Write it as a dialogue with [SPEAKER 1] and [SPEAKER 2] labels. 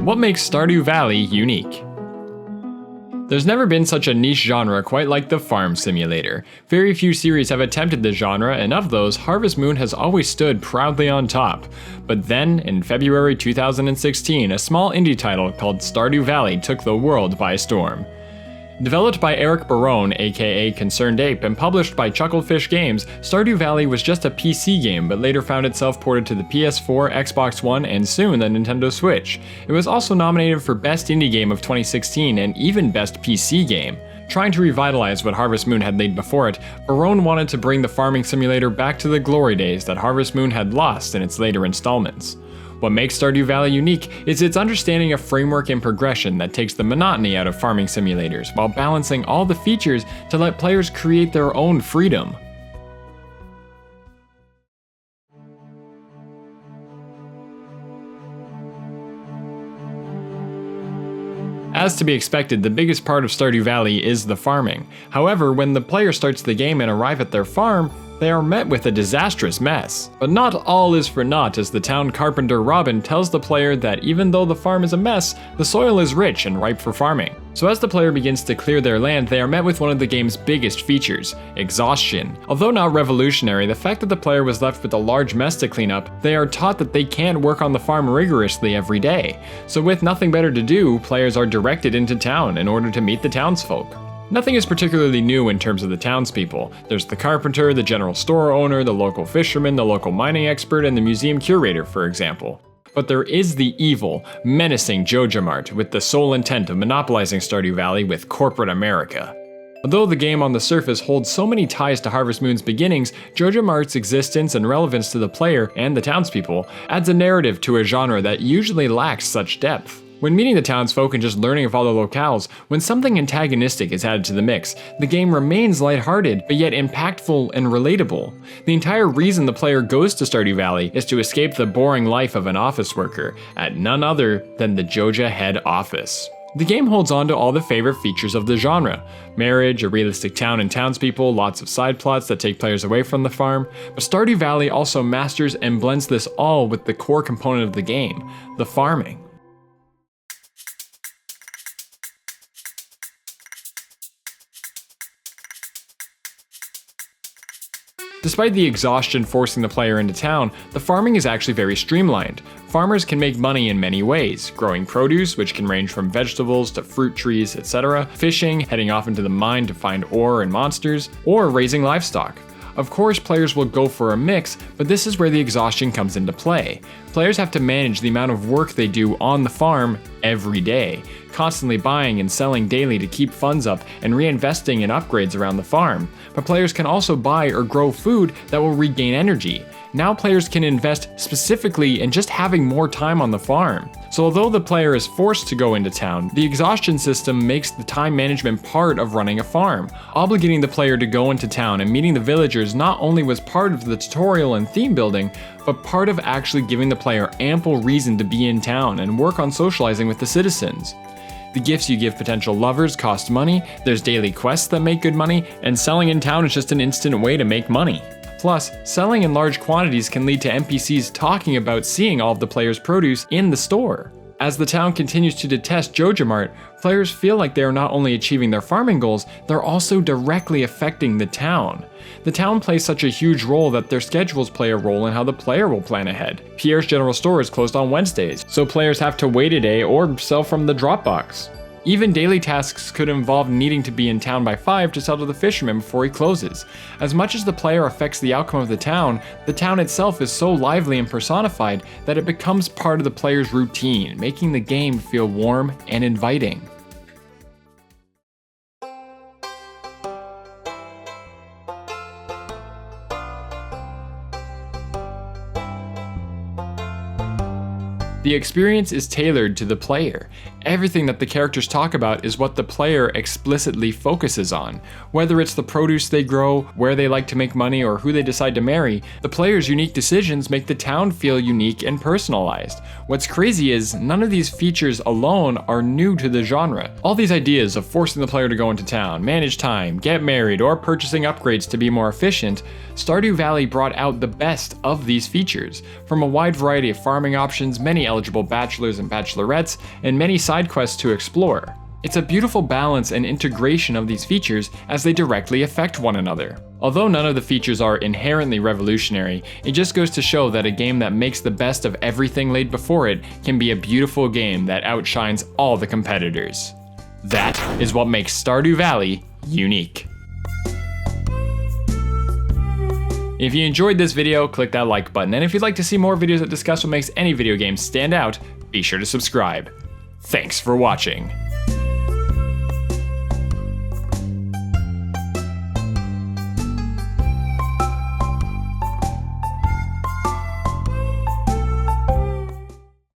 [SPEAKER 1] What makes Stardew Valley unique? There's never been such a niche genre quite like the farm simulator. Very few series have attempted the genre, and of those, Harvest Moon has always stood proudly on top. But then, in February 2016, a small indie title called Stardew Valley took the world by storm. Developed by Eric Barone, aka Concerned Ape, and published by Chucklefish Games, Stardew Valley was just a PC game, but later found itself ported to the PS4, Xbox One, and soon the Nintendo Switch. It was also nominated for Best Indie Game of 2016 and even Best PC Game. Trying to revitalize what Harvest Moon had laid before it, Barone wanted to bring the farming simulator back to the glory days that Harvest Moon had lost in its later installments. What makes Stardew Valley unique is its understanding of framework and progression that takes the monotony out of farming simulators, while balancing all the features to let players create their own freedom. As to be expected, the biggest part of Stardew Valley is the farming. However, when the player starts the game and arrive at their farm, they are met with a disastrous mess. But not all is for naught, as the town carpenter Robin tells the player that even though the farm is a mess, the soil is rich and ripe for farming. So as the player begins to clear their land, they are met with one of the game's biggest features, exhaustion. Although not revolutionary, the fact that the player was left with a large mess to clean up, they are taught that they can't work on the farm rigorously every day. So with nothing better to do, players are directed into town in order to meet the townsfolk. Nothing is particularly new in terms of the townspeople. There's the carpenter, the general store owner, the local fisherman, the local mining expert, and the museum curator, for example. But there is the evil, menacing Joja Mart, with the sole intent of monopolizing Stardew Valley with corporate America. Although the game on the surface holds so many ties to Harvest Moon's beginnings, Joja Mart's existence and relevance to the player and the townspeople adds a narrative to a genre that usually lacks such depth. When meeting the townsfolk and just learning of all the locales, when something antagonistic is added to the mix, the game remains lighthearted, but yet impactful and relatable. The entire reason the player goes to Stardew Valley is to escape the boring life of an office worker, at none other than the Joja head office. The game holds on to all the favorite features of the genre. Marriage, a realistic town and townspeople, lots of side plots that take players away from the farm, but Stardew Valley also masters and blends this all with the core component of the game, the farming. Despite the exhaustion forcing the player into town, the farming is actually very streamlined. Farmers can make money in many ways, growing produce, which can range from vegetables to fruit trees, etc., fishing, heading off into the mine to find ore and monsters, or raising livestock. Of course, players will go for a mix, but this is where the exhaustion comes into play. Players have to manage the amount of work they do on the farm every day, constantly buying and selling daily to keep funds up and reinvesting in upgrades around the farm. But players can also buy or grow food that will regain energy. Now players can invest specifically in just having more time on the farm. So although the player is forced to go into town, the exhaustion system makes the time management part of running a farm. Obligating the player to go into town and meeting the villagers not only was part of the tutorial and theme building, but part of actually giving the player ample reason to be in town and work on socializing with the citizens. The gifts you give potential lovers cost money, there's daily quests that make good money, and selling in town is just an instant way to make money. Plus, selling in large quantities can lead to NPCs talking about seeing all of the player's produce in the store. As the town continues to detest Joja Mart, players feel like they are not only achieving their farming goals, they're also directly affecting the town. The town plays such a huge role that their schedules play a role in how the player will plan ahead. Pierre's General Store is closed on Wednesdays, so players have to wait a day or sell from the drop box. Even daily tasks could involve needing to be in town by 5 to sell to the fisherman before he closes. As much as the player affects the outcome of the town itself is so lively and personified that it becomes part of the player's routine, making the game feel warm and inviting. The experience is tailored to the player. Everything that the characters talk about is what the player explicitly focuses on. Whether it's the produce they grow, where they like to make money, or who they decide to marry, the player's unique decisions make the town feel unique and personalized. What's crazy is none of these features alone are new to the genre. All these ideas of forcing the player to go into town, manage time, get married, or purchasing upgrades to be more efficient, Stardew Valley brought out the best of these features. From a wide variety of farming options, many eligible bachelors and bachelorettes, and many side quests to explore. It's a beautiful balance and integration of these features as they directly affect one another. Although none of the features are inherently revolutionary, it just goes to show that a game that makes the best of everything laid before it can be a beautiful game that outshines all the competitors. That is what makes Stardew Valley unique. If you enjoyed this video, click that like button, and if you'd like to see more videos that discuss what makes any video game stand out, be sure to subscribe. Thanks for watching.